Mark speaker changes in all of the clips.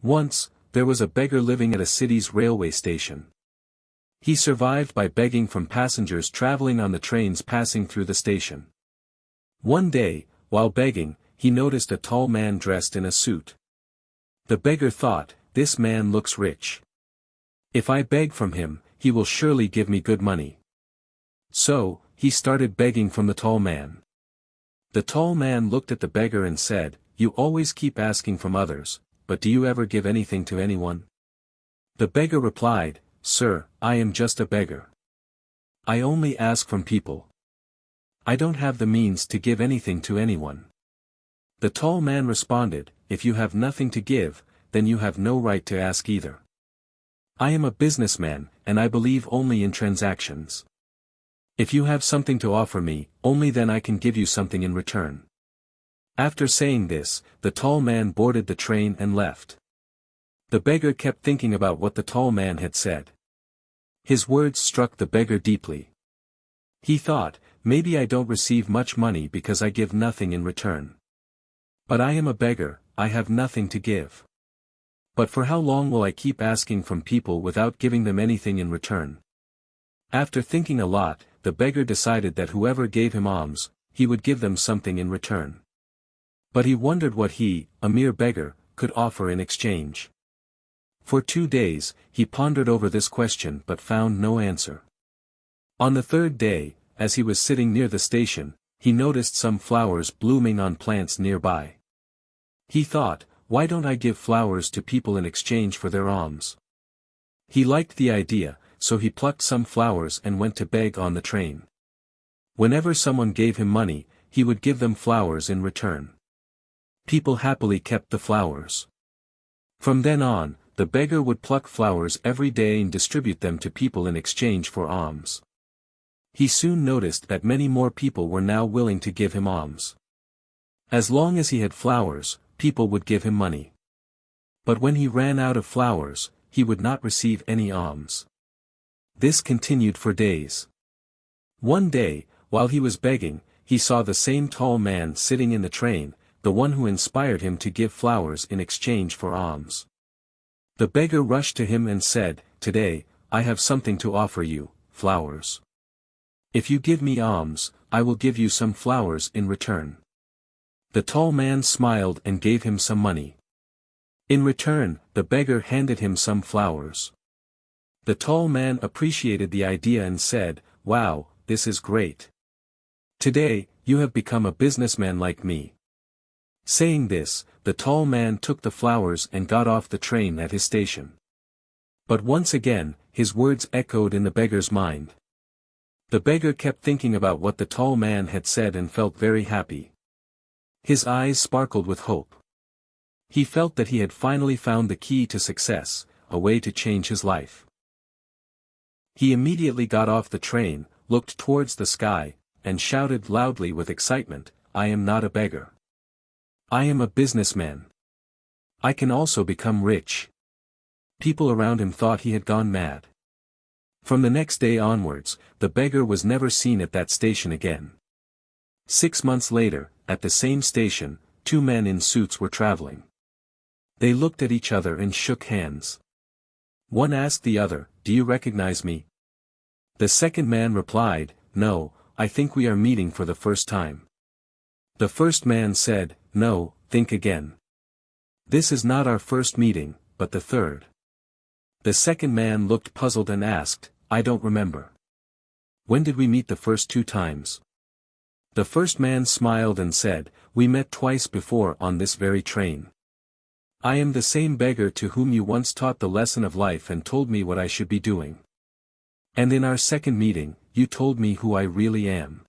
Speaker 1: Once, there was a beggar living at a city's railway station. He survived by begging from passengers traveling on the trains passing through the station. One day, while begging, he noticed a tall man dressed in a suit. The beggar thought, "This man looks rich. If I beg from him, he will surely give me good money." So, he started begging from the tall man. The tall man looked at the beggar and said, "You always keep asking from others, but do you ever give anything to anyone?" The beggar replied, "Sir, I am just a beggar. I only ask from people. I don't have the means to give anything to anyone." The tall man responded, "If you have nothing to give, then you have no right to ask either. I am a businessman, and I believe only in transactions. If you have something to offer me, only then I can give you something in return." After saying this, the tall man boarded the train and left. The beggar kept thinking about what the tall man had said. His words struck the beggar deeply. He thought, "Maybe I don't receive much money because I give nothing in return. But I am a beggar, I have nothing to give. But for how long will I keep asking from people without giving them anything in return?" After thinking a lot, the beggar decided that whoever gave him alms, he would give them something in return. But he wondered what he, a mere beggar, could offer in exchange. For 2 days, he pondered over this question but found no answer. On the third day, as he was sitting near the station, he noticed some flowers blooming on plants nearby. He thought, "Why don't I give flowers to people in exchange for their alms?" He liked the idea, so he plucked some flowers and went to beg on the train. Whenever someone gave him money, he would give them flowers in return. People happily kept the flowers. From then on, the beggar would pluck flowers every day and distribute them to people in exchange for alms. He soon noticed that many more people were now willing to give him alms. As long as he had flowers, people would give him money. But when he ran out of flowers, he would not receive any alms. This continued for days. One day, while he was begging, he saw the same tall man sitting in the train, the one who inspired him to give flowers in exchange for alms. The beggar rushed to him and said, "Today, I have something to offer you, flowers. If you give me alms, I will give you some flowers in return." The tall man smiled and gave him some money. In return, the beggar handed him some flowers. The tall man appreciated the idea and said, "Wow, this is great. Today, you have become a businessman like me." Saying this, the tall man took the flowers and got off the train at his station. But once again, his words echoed in the beggar's mind. The beggar kept thinking about what the tall man had said and felt very happy. His eyes sparkled with hope. He felt that he had finally found the key to success, a way to change his life. He immediately got off the train, looked towards the sky, and shouted loudly with excitement, "I am not a beggar. I am a businessman. I can also become rich." People around him thought he had gone mad. From the next day onwards, the beggar was never seen at that station again. 6 months later, at the same station, 2 men in suits were traveling. They looked at each other and shook hands. One asked the other, "Do you recognize me?" The second man replied, "No, I think we are meeting for the first time." The first man said, "No, think again. This is not our first meeting, but the third." The second man looked puzzled and asked, "I don't remember. When did we meet the first 2 times?" The first man smiled and said, "We met twice before on this very train. I am the same beggar to whom you once taught the lesson of life and told me what I should be doing. And in our second meeting, you told me who I really am."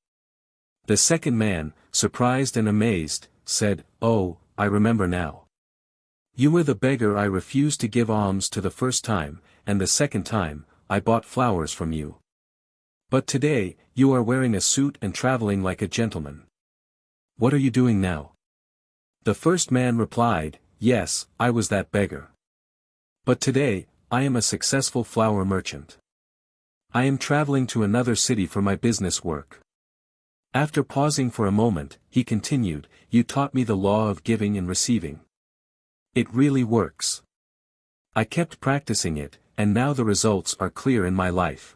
Speaker 1: The second man, surprised and amazed, said, "Oh, I remember now. You were the beggar I refused to give alms to the first time, and the second time, I bought flowers from you. But today, you are wearing a suit and traveling like a gentleman. What are you doing now?" The first man replied, "Yes, I was that beggar. But today, I am a successful flower merchant. I am traveling to another city for my business work." After pausing for a moment, he continued, "You taught me the law of giving and receiving. It really works. I kept practicing it, and now the results are clear in my life.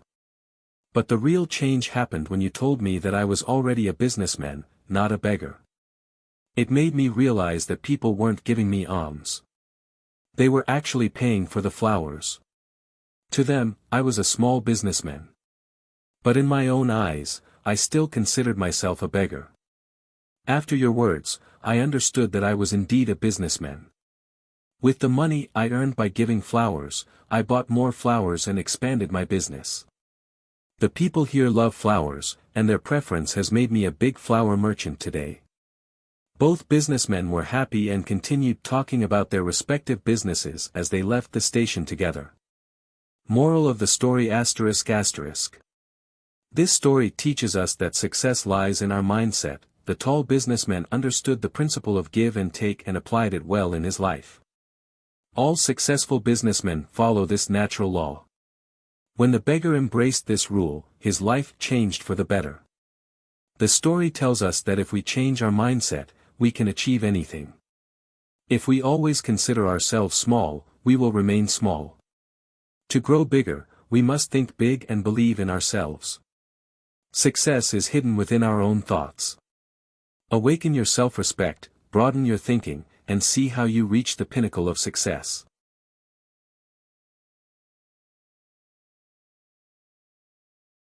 Speaker 1: But the real change happened when you told me that I was already a businessman, not a beggar. It made me realize that people weren't giving me alms. They were actually paying for the flowers. To them, I was a small businessman. But in my own eyes, I still considered myself a beggar. After your words, I understood that I was indeed a businessman. With the money I earned by giving flowers, I bought more flowers and expanded my business. The people here love flowers, and their preference has made me a big flower merchant today. Both businessmen were happy and continued talking about their respective businesses as they left the station together. Moral of the story ****. This story teaches us that success lies in our mindset. The tall businessman understood the principle of give and take and applied it well in his life. All successful businessmen follow this natural law. When the beggar embraced this rule, his life changed for the better. The story tells us that if we change our mindset, we can achieve anything. If we always consider ourselves small, we will remain small. To grow bigger, we must think big and believe in ourselves. Success is hidden within our own thoughts. Awaken your self-respect, broaden your thinking, and see how you reach the pinnacle of success.